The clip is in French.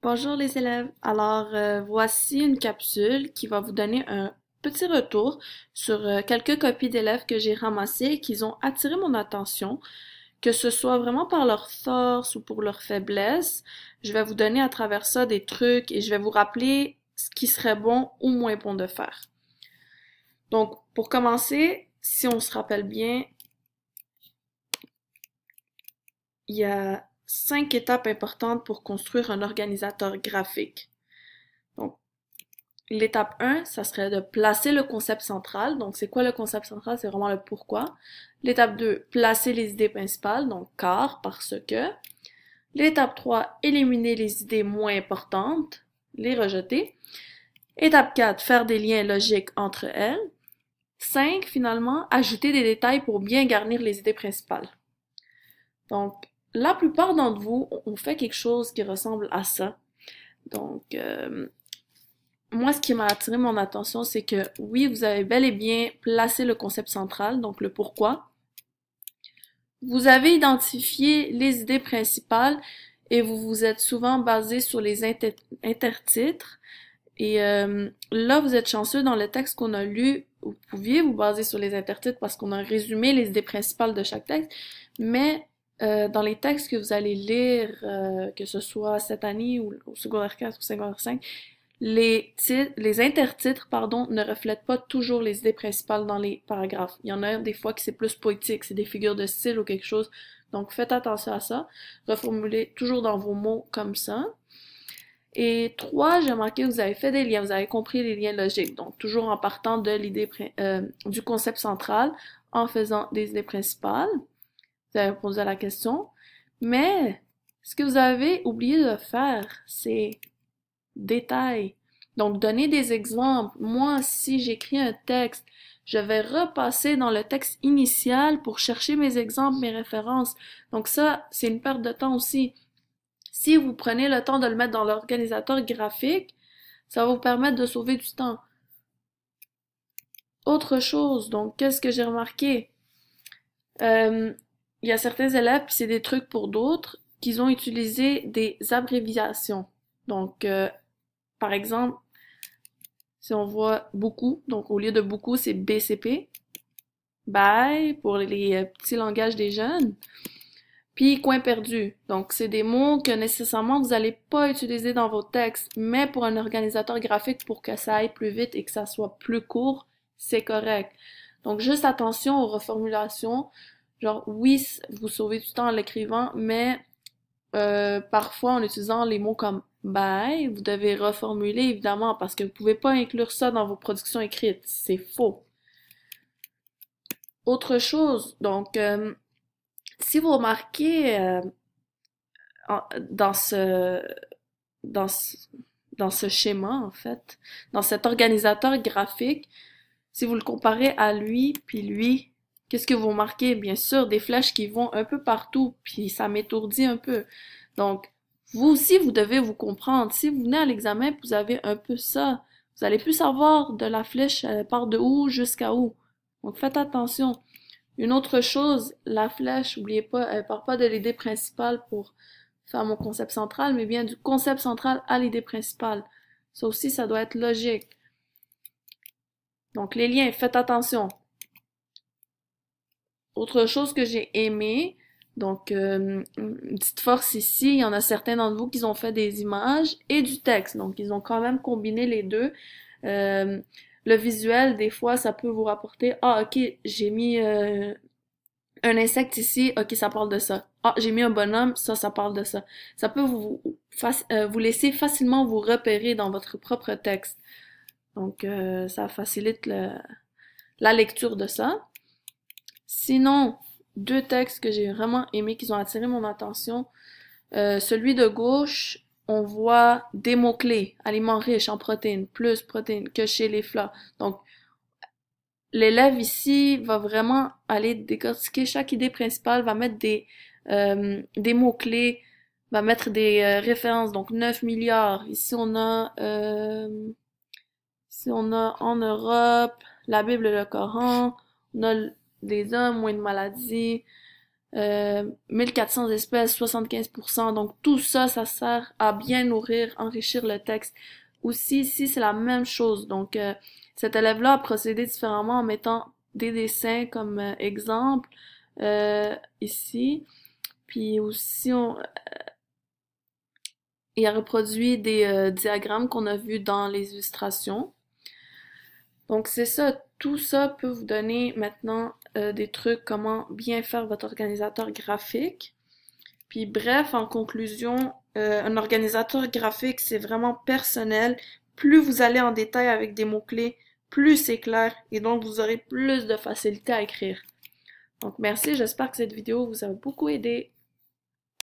Bonjour les élèves. Voici une capsule qui va vous donner un petit retour sur quelques copies d'élèves que j'ai ramassées et qui ont attiré mon attention, que ce soit vraiment par leur force ou pour leur faiblesse. Je vais vous donner à travers ça des trucs et je vais vous rappeler ce qui serait bon ou moins bon de faire. Donc, pour commencer, si on se rappelle bien, il y a 5 étapes importantes pour construire un organisateur graphique. Donc, l'étape 1, ça serait de placer le concept central. Donc, c'est quoi le concept central? C'est vraiment le pourquoi. L'étape 2, placer les idées principales, donc car, parce que. L'étape 3, éliminer les idées moins importantes, les rejeter. Étape 4, faire des liens logiques entre elles. 5, finalement, ajouter des détails pour bien garnir les idées principales. Donc, la plupart d'entre vous ont fait quelque chose qui ressemble à ça. Donc, moi, ce qui m'a attiré mon attention, c'est que oui, vous avez bel et bien placé le concept central, donc le pourquoi. Vous avez identifié les idées principales et vous vous êtes souvent basé sur les intertitres. Et là, vous êtes chanceux dans le texte qu'on a lu. Vous pouviez vous baser sur les intertitres parce qu'on a résumé les idées principales de chaque texte. Mais dans les textes que vous allez lire, que ce soit cette année ou au secondaire 4 ou secondaire 5, les intertitres, pardon, ne reflètent pas toujours les idées principales dans les paragraphes. Il y en a des fois que c'est plus poétique, c'est des figures de style ou quelque chose. Donc faites attention à ça. Reformulez toujours dans vos mots comme ça. Et 3, j'ai remarqué que vous avez fait des liens, vous avez compris les liens logiques. Donc toujours en partant de l'idée du concept central, en faisant des idées principales. Vous avez répondu à la question. Mais ce que vous avez oublié de faire, c'est détails. Donc, donner des exemples. Moi, si j'écris un texte, je vais repasser dans le texte initial pour chercher mes exemples, mes références. Donc ça, c'est une perte de temps aussi. Si vous prenez le temps de le mettre dans l'organisateur graphique, ça va vous permettre de sauver du temps. Autre chose, donc, qu'est-ce que j'ai remarqué? Il y a certains élèves, puis c'est des trucs pour d'autres, qu'ils ont utilisé des abréviations. Donc, par exemple, si on voit beaucoup, donc au lieu de beaucoup, c'est BCP. Bye pour les petits langages des jeunes. Puis coin perdu. Donc c'est des mots que nécessairement vous n'allez pas utiliser dans vos textes, mais pour un organisateur graphique pour que ça aille plus vite et que ça soit plus court, c'est correct. Donc juste attention aux reformulations. Genre oui, vous sauvez du temps en l'écrivant, mais parfois en utilisant les mots comme bye, vous devez reformuler évidemment parce que vous pouvez pas inclure ça dans vos productions écrites. C'est faux. Autre chose, donc si vous remarquez dans dans ce, dans ce schéma en fait, dans cet organisateur graphique, si vous le comparez à lui puis lui, qu'est-ce que vous remarquez? Bien sûr, des flèches qui vont un peu partout, puis ça m'étourdit un peu. Donc, vous aussi, vous devez vous comprendre. Si vous venez à l'examen, vous avez un peu ça. Vous allez plus savoir de la flèche, elle part de où jusqu'à où. Donc, faites attention. Une autre chose, la flèche, n'oubliez pas, elle part pas de l'idée principale pour faire mon concept central, mais bien du concept central à l'idée principale. Ça aussi, ça doit être logique. Donc, les liens, faites attention. Autre chose que j'ai aimé, donc une petite force ici, il y en a certains d'entre vous qui ont fait des images et du texte, donc ils ont quand même combiné les deux. Euh, le visuel, des fois, ça peut vous rapporter, ah ok, j'ai mis un insecte ici, ok, ça parle de ça. Ah, j'ai mis un bonhomme, ça parle de ça. Ça peut vous laisser facilement vous repérer dans votre propre texte. Donc, ça facilite la lecture de ça. Sinon, 2 textes que j'ai vraiment aimés, qui ont attiré mon attention. Celui de gauche, on voit des mots-clés, aliments riches en protéines, plus protéines que chez les fleurs. Donc, l'élève ici va vraiment aller décortiquer chaque idée principale, va mettre des mots-clés, va mettre des références, donc 9 milliards. Ici on a en Europe, la Bible et le Coran, on a des hommes, moins de maladies, 1400 espèces, 75%. Donc tout ça, ça sert à bien nourrir, enrichir le texte. Aussi, ici, c'est la même chose. Donc cet élève-là a procédé différemment en mettant des dessins comme exemple ici. Puis aussi, il a reproduit des diagrammes qu'on a vus dans les illustrations. Donc c'est ça, tout ça peut vous donner maintenant des trucs comment bien faire votre organisateur graphique. Puis bref, en conclusion, un organisateur graphique, c'est vraiment personnel. Plus vous allez en détail avec des mots-clés, plus c'est clair et donc vous aurez plus de facilité à écrire. Donc merci, j'espère que cette vidéo vous a beaucoup aidé.